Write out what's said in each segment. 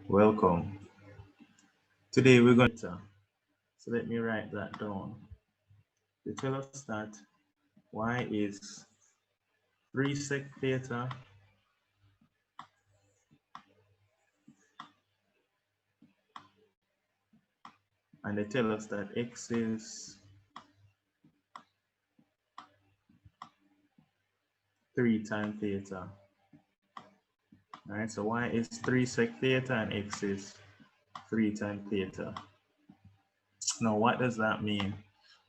Welcome. Today we're going to, so let me write that down. They tell us that y is 3 sec theta and they tell us that x is 3 times theta. All right, so y is 3 sec theta and x is 3 times theta. Now, what does that mean?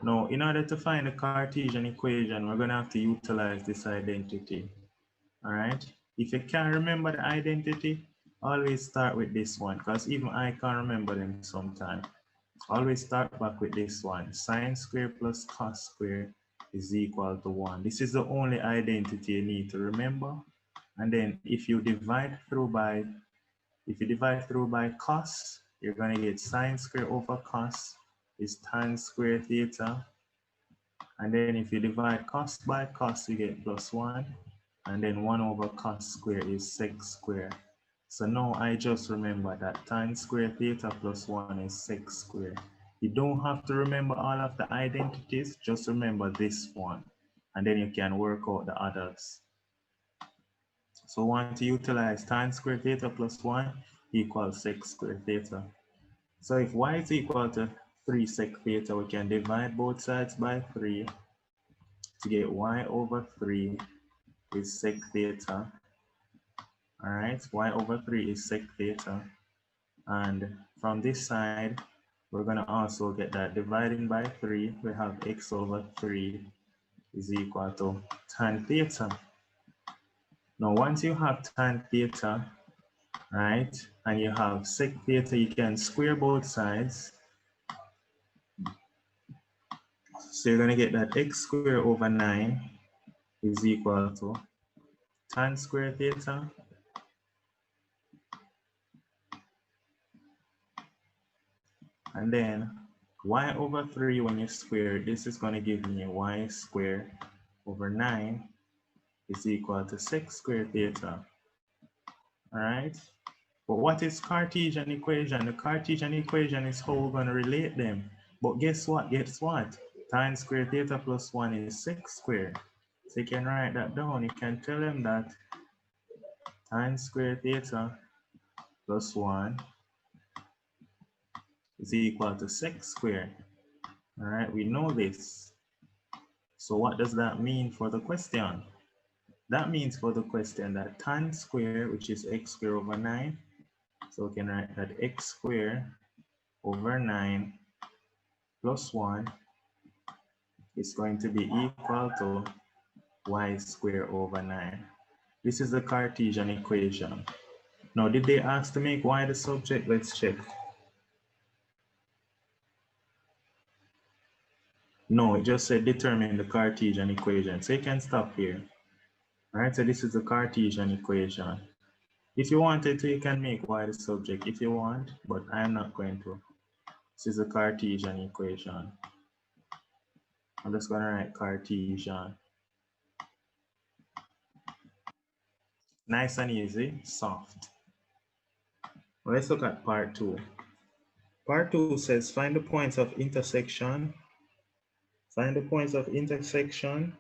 Now, in order to find the Cartesian equation, we're going to have to utilize this identity. All right, if you can't remember the identity, always start with this one, because even I can't remember them sometimes. Always start back with this one. Sine squared plus cos squared is equal to 1. This is the only identity you need to remember. And then if you divide through by cos, you're going to get sine squared over cos is tan squared theta. And then if you divide cos by cos, you get plus 1. And then 1 over cos squared is sec squared. So now I just remember that tan squared theta plus 1 is sec squared. You don't have to remember all of the identities, just remember this one. And then you can work out the others. So we want to utilize tan squared theta plus 1 equals sec squared theta. So if y is equal to 3 sec theta, we can divide both sides by 3 to get y over 3 is sec theta. All right, y over 3 is sec theta. And from this side, we're going to also get that dividing by 3. We have x over 3 is equal to tan theta. Now, once you have tan theta, right, and you have sec theta, you can square both sides. So you're going to get that x squared over 9 is equal to tan squared theta and then y over 3 when you square, this is going to give me y squared over 9 is equal to sec squared theta. All right. But what is Cartesian equation? The Cartesian equation is how we're going to relate them. But guess what? Tan squared theta plus 1 is sec squared. So you can write that down. You can tell them that tan squared theta plus 1 is equal to sec squared. All right, we know this. So what does that mean for the question? That means for the question that tan squared, which is x squared over 9, so we can write that x squared over 9 plus 1 is going to be equal to y squared over 9. This is the Cartesian equation. Now, did they ask to make y the subject? Let's check. No, it just said determine the Cartesian equation. So you can stop here. All right, so this is the Cartesian equation. If you wanted to, you can make y the subject if you want, but I'm not going to. This is the Cartesian equation. I'm just going to write Cartesian. Nice and easy, soft. Well, let's look at part 2. Part 2 says find the points of intersection. Find the points of intersection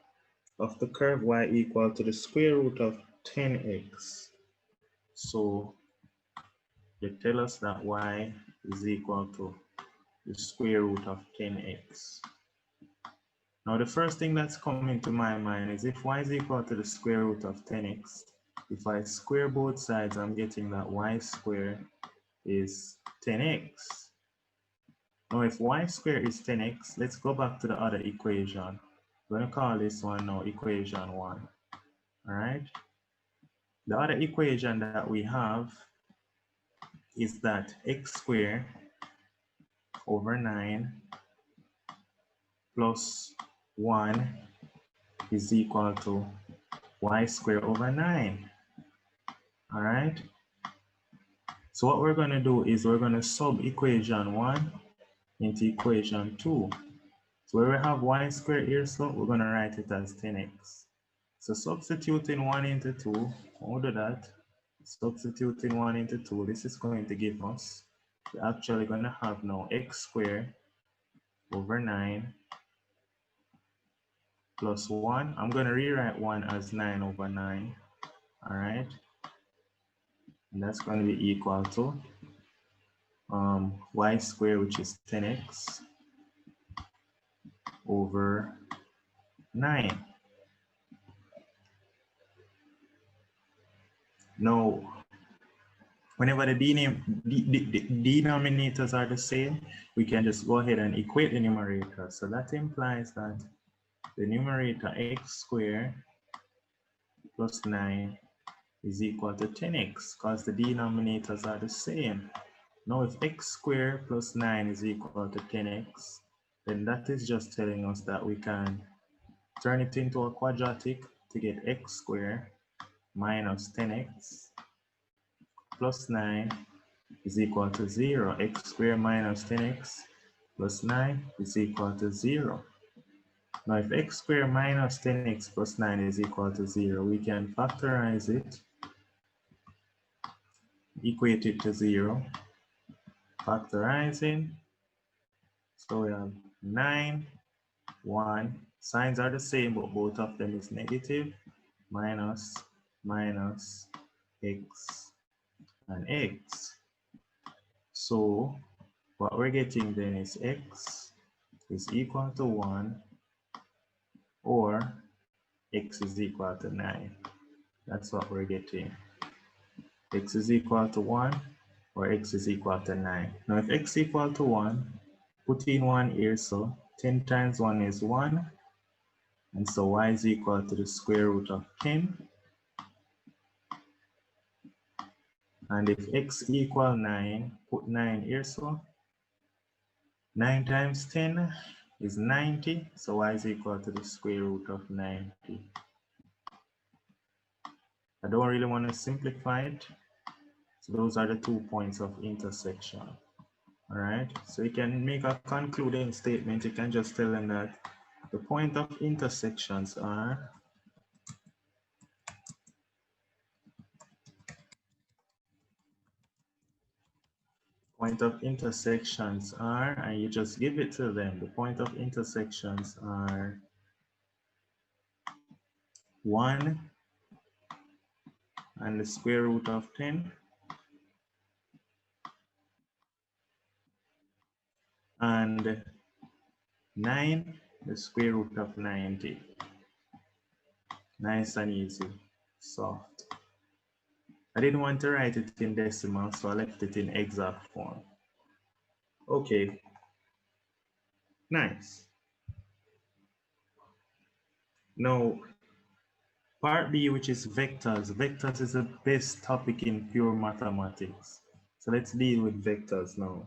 of the curve y equal to the square root of 10x. So they tell us that y is equal to the square root of 10x. Now the first thing that's coming to my mind is if y is equal to the square root of 10x, if I square both sides, I'm getting that y squared is 10x. Now if y squared is 10x, let's go back to the other equation. We're going to call this one now equation 1. All right. The other equation that we have is that x squared over 9 plus 1 is equal to y squared over 9. All right. So what we're going to do is we're going to sub equation 1 into equation 2. So where we have y squared here, so we're going to write it as 10x. So substituting 1 into 2, we'll do that. Substituting 1 into 2, this is going to give us, we're actually going to have now x squared over 9 plus 1. I'm going to rewrite 1 as 9 over 9. All right. And that's going to be equal to y squared, which is 10x over 9. Now, whenever the denominators are the same, we can just go ahead and equate the numerator. So that implies that the numerator x squared plus 9 is equal to 10x because the denominators are the same. Now, if x squared plus 9 is equal to 10x, then that is just telling us that we can turn it into a quadratic to get x squared minus 10x plus 9 is equal to 0. X squared minus 10x plus 9 is equal to 0. Now, if x squared minus 10x plus 9 is equal to 0, we can factorize it, equate it to 0, factorizing. So we have 9, 1, signs are the same, but both of them is negative, minus, minus, x, and x. So what we're getting then is x is equal to 1 or x is equal to 9. That's what we're getting. X is equal to 1 or x is equal to 9. Now if x is equal to 1, put in 1 here, so 10 times 1 is 1. And so y is equal to the square root of 10. And if x equal 9, put 9 here, so 9 times 10 is 90. So y is equal to the square root of 90. I don't really want to simplify it. So those are the 2 points of intersection. All right. So you can make a concluding statement. You can just tell them that the point of intersections are and you just give it to them. The point of intersections are 1 and the square root of 10 and 9 the square root of 90. Nice and easy, soft. I didn't want to write it in decimal, so I left it in exact form. Okay, nice. Now, part B, which is vectors. Vectors is the best topic in pure mathematics. So let's deal with vectors now.